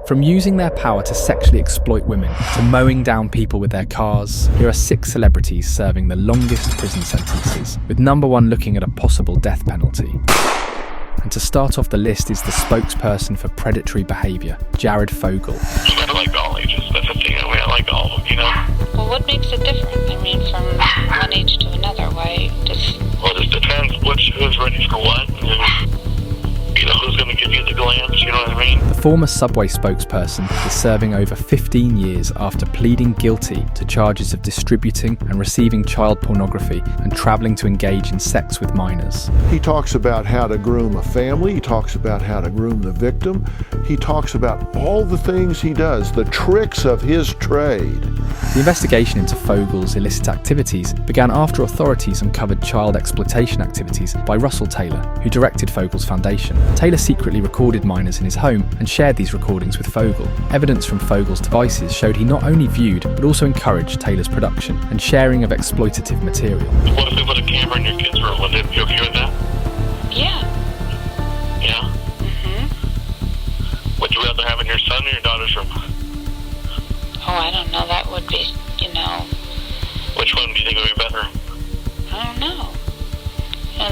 From using their power to sexually exploit women, to mowing down people with their cars, here are 6 celebrities serving the longest prison sentences, with number 1 looking at a possible death penalty. And to start off the list is the spokesperson for predatory behaviour, Jared Fogle. I like all ages, that's the thing. I mean, I like all of them, you know? Well, what makes it different? I mean, from one age to another, why does... Well, it just depends who's ready for what, and, you know, who's going to give you the glance, you know what I mean? The former Subway spokesperson is serving over 15 years after pleading guilty to charges of distributing and receiving child pornography and travelling to engage in sex with minors. He talks about how to groom a family, he talks about how to groom the victim, he talks about all the things he does, the tricks of his trade. The investigation into Fogle's illicit activities began after authorities uncovered child exploitation activities by Russell Taylor, who directed Fogle's foundation. Taylor secretly recorded minors in his home and shared these recordings with Fogle. Evidence from Fogle's devices showed he not only viewed, but also encouraged Taylor's production and sharing of exploitative material. What if they put a camera in your kid's room? Would they be okay with that? Yeah. Yeah? Would you rather have it in your son or your daughter's room? Oh, I don't know. That would be, you know... Which one do you think would be better? I don't know.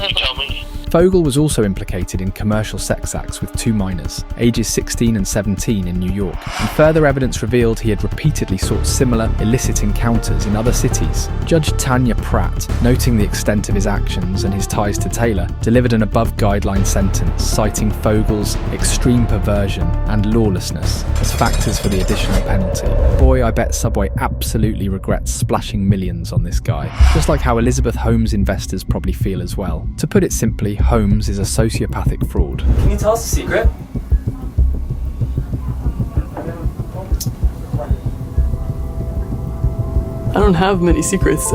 You tell me. Fogle was also implicated in commercial sex acts with 2 minors, ages 16 and 17 in New York, and further evidence revealed he had repeatedly sought similar illicit encounters in other cities. Judge Tanya Pratt, noting the extent of his actions and his ties to Taylor, delivered an above-guideline sentence citing Fogle's extreme perversion and lawlessness as factors for the additional penalty. Boy, I bet Subway absolutely regrets splashing millions on this guy, just like how Elizabeth Holmes investors probably feel as well. To put it simply, Holmes is a sociopathic fraud. Can you tell us a secret? I don't have many secrets.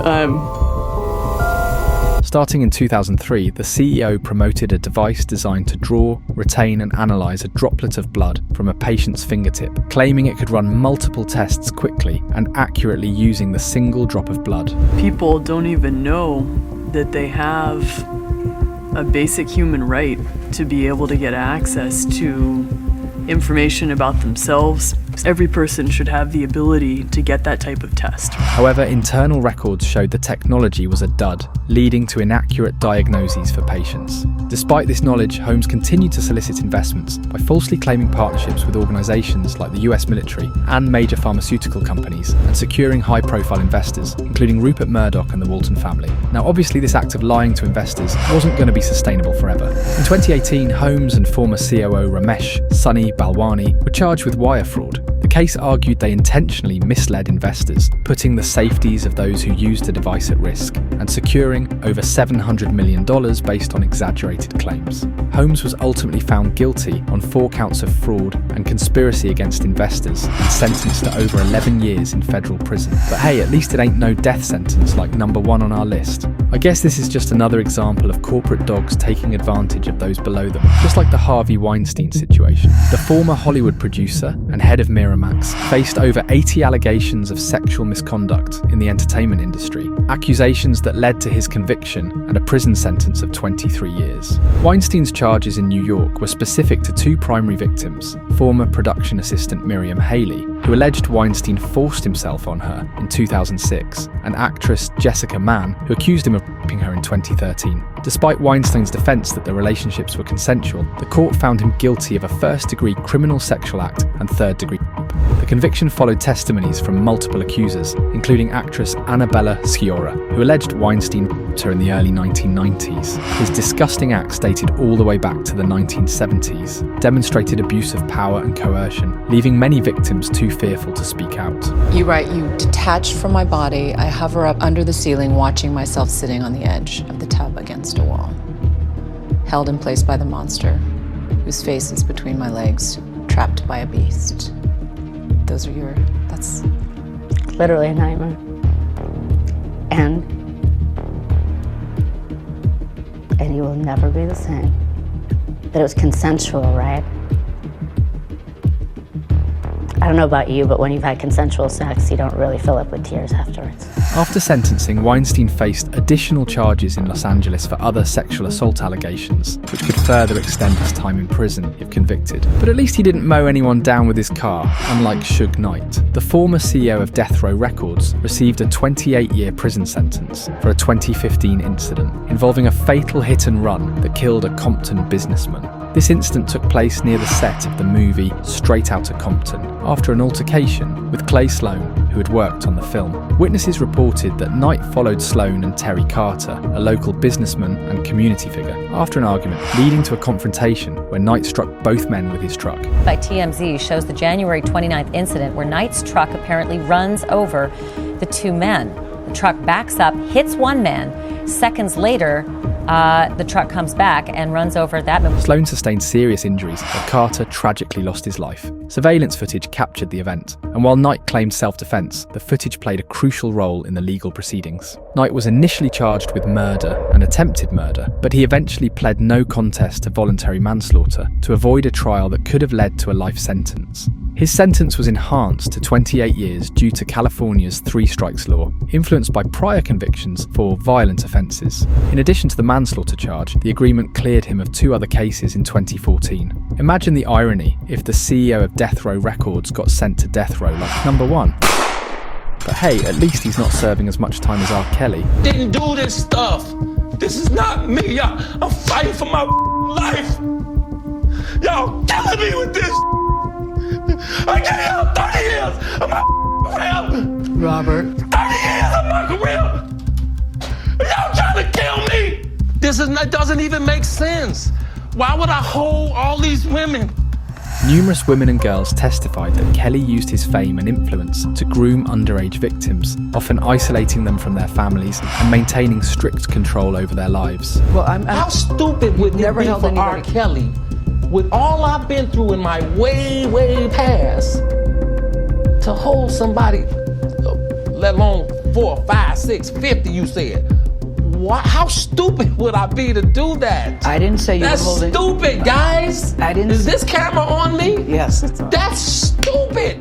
Starting in 2003, the CEO promoted a device designed to draw, retain and analyse a droplet of blood from a patient's fingertip, claiming it could run multiple tests quickly and accurately using the single drop of blood. People don't even know that they have a basic human right to be able to get access to information about themselves. Every person should have the ability to get that type of test. However, internal records showed the technology was a dud, leading to inaccurate diagnoses for patients. Despite this knowledge, Holmes continued to solicit investments by falsely claiming partnerships with organisations like the US military and major pharmaceutical companies, and securing high-profile investors, including Rupert Murdoch and the Walton family. Now, obviously, this act of lying to investors wasn't going to be sustainable forever. In 2018, Holmes and former COO Ramesh Sunny Balwani were charged with wire fraud. The case argued they intentionally misled investors, putting the safeties of those who used the device at risk, and securing over $700 million based on exaggerated claims. Holmes was ultimately found guilty on 4 counts of fraud and conspiracy against investors and sentenced to over 11 years in federal prison. But hey, at least it ain't no death sentence like number 1 on our list. I guess this is just another example of corporate dogs taking advantage of those below them, just like the Harvey Weinstein situation. The former Hollywood producer and head of Miramax faced over 80 allegations of sexual misconduct in the entertainment industry, accusations that led to his conviction and a prison sentence of 23 years. Weinstein's charges in New York were specific to 2 primary victims, former production assistant Miriam Haley, who alleged Weinstein forced himself on her in 2006, and actress Jessica Mann, who accused him of raping her in 2013. Despite Weinstein's defense that the relationships were consensual, the court found him guilty of a first-degree criminal sexual act and third-degree rape. The conviction followed testimonies from multiple accusers, including actress Annabella Sciorra, who alleged Weinstein raped her in the early 1990s. His disgusting acts dated all the way back to the 1970s, demonstrated abuse of power and coercion, leaving many victims too fearful to speak out. You write, you detach from my body, I hover up under the ceiling, watching myself sitting on the edge of the tub against a wall, held in place by the monster, whose face is between my legs, trapped by a beast. That's literally a nightmare. And you will never be the same. But it was consensual, right? I don't know about you, but when you've had consensual sex, you don't really fill up with tears afterwards. After sentencing, Weinstein faced additional charges in Los Angeles for other sexual assault allegations, which could further extend his time in prison if convicted. But at least he didn't mow anyone down with his car, unlike Suge Knight. The former CEO of Death Row Records received a 28-year prison sentence for a 2015 incident involving a fatal hit and run that killed a Compton businessman. This incident took place near the set of the movie Straight Outta Compton, after an altercation with Clay Sloan, who had worked on the film. Witnesses reported that Knight followed Sloan and Terry Carter, a local businessman and community figure, after an argument, leading to a confrontation where Knight struck both men with his truck. By TMZ shows the January 29th incident where Knight's truck apparently runs over the two men. The truck backs up, hits one man. Seconds later, the truck comes back and runs over that man. Sloan sustained serious injuries, but Carter tragically lost his life. Surveillance footage captured the event, and while Knight claimed self-defense, the footage played a crucial role in the legal proceedings. Knight was initially charged with murder and attempted murder, but he eventually pled no contest to voluntary manslaughter to avoid a trial that could have led to a life sentence. His sentence was enhanced to 28 years due to California's three strikes law, influenced by prior convictions for violent offences. In addition to the manslaughter charge, the agreement cleared him of two other cases in 2014. Imagine the irony if the CEO of Death Row Records got sent to death row like number one. But hey, at least he's not serving as much time as R. Kelly. Didn't do this stuff. This is not me. I'm fighting for my life. Y'all killing me with this. I gave y'all 30 years of my career. Robert. 30 years of my career. Y'all trying to kill me. Doesn't even make sense. Why would I hold all these women? Numerous women and girls testified that Kelly used his fame and influence to groom underage victims, often isolating them from their families and maintaining strict control over their lives. Well, how stupid would it be for R. Kelly, with all I've been through in my way past, to hold somebody, let alone 4, 5, 6, 50, you said. How stupid would I be to do that? I didn't say you That's were holding... stupid, guys. I didn't... Is this camera on me? Yes. That's stupid.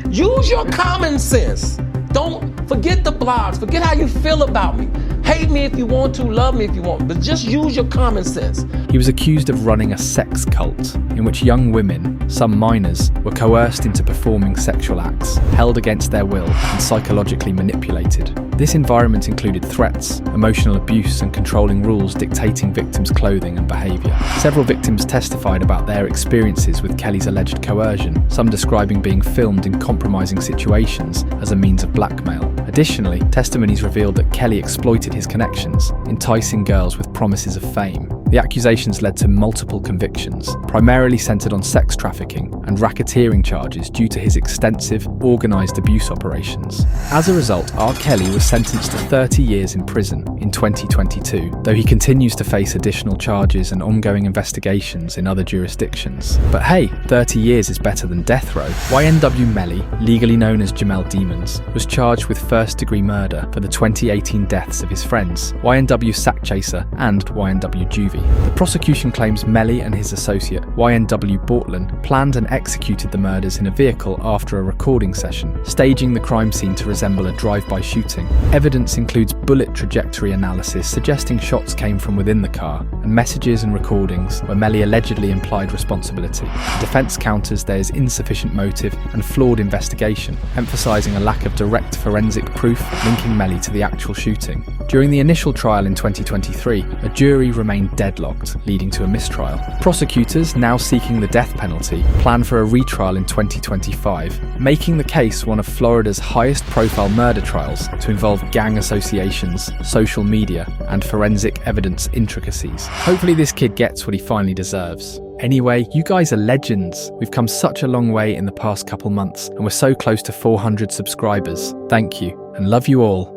Use your common sense. Don't forget the blogs. Forget how you feel about me. Hate me if you want to, love me if you want, but just use your common sense. He was accused of running a sex cult in which young women, some minors, were coerced into performing sexual acts, held against their will, and psychologically manipulated. This environment included threats, emotional abuse, and controlling rules dictating victims' clothing and behaviour. Several victims testified about their experiences with Kelly's alleged coercion, some describing being filmed in compromising situations as a means of blackmail. Additionally, testimonies revealed that Kelly exploited his connections, enticing girls with promises of fame. The accusations led to multiple convictions, primarily centred on sex trafficking and racketeering charges due to his extensive, organised abuse operations. As a result, R. Kelly was sentenced to 30 years in prison in 2022, though he continues to face additional charges and ongoing investigations in other jurisdictions. But hey, 30 years is better than death row. YNW Melly, legally known as Jamel Demons, was charged with first-degree murder for the 2018 deaths of his friends, YNW Sackchaser and YNW Juvie. The prosecution claims Melly and his associate, YNW Bortland, planned and executed the murders in a vehicle after a recording session, staging the crime scene to resemble a drive-by shooting. Evidence includes bullet trajectory analysis suggesting shots came from within the car, and messages and recordings where Melly allegedly implied responsibility. The defence counters there is insufficient motive and flawed investigation, emphasising a lack of direct forensic proof linking Melly to the actual shooting. During the initial trial in 2023, a jury remained deadlocked, leading to a mistrial. Prosecutors, now seeking the death penalty, plan for a retrial in 2025, making the case one of Florida's highest-profile murder trials to involve gang associations, social media, and forensic evidence intricacies. Hopefully this kid gets what he finally deserves. Anyway, you guys are legends. We've come such a long way in the past couple months, and we're so close to 400 subscribers. Thank you, and love you all.